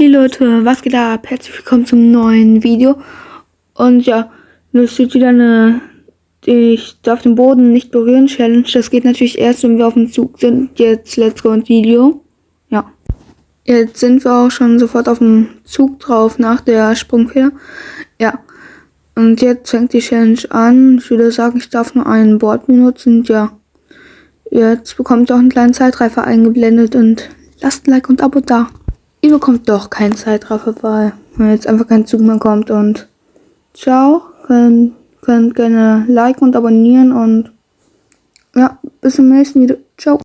Hey Leute, was geht ab? Herzlich willkommen zum neuen Video. Und ja, das steht wieder eine Ich darf den Boden nicht berühren Challenge. Das geht natürlich erst, wenn wir auf dem Zug sind. Jetzt let's go ins Video. Ja. Jetzt sind wir auch schon sofort auf dem Zug drauf nach der Sprungfeder. Ja. Und jetzt fängt die Challenge an. Ich würde sagen, ich darf nur ein Board benutzen. Ja. Jetzt bekommt ihr auch einen kleinen Zeitraffer eingeblendet und lasst ein Like und Abo da. Ihr bekommt doch keinen Zeitraffer, weil jetzt einfach kein Zug mehr kommt. Und ciao, könnt gerne liken und abonnieren und ja, bis zum nächsten Video. Ciao.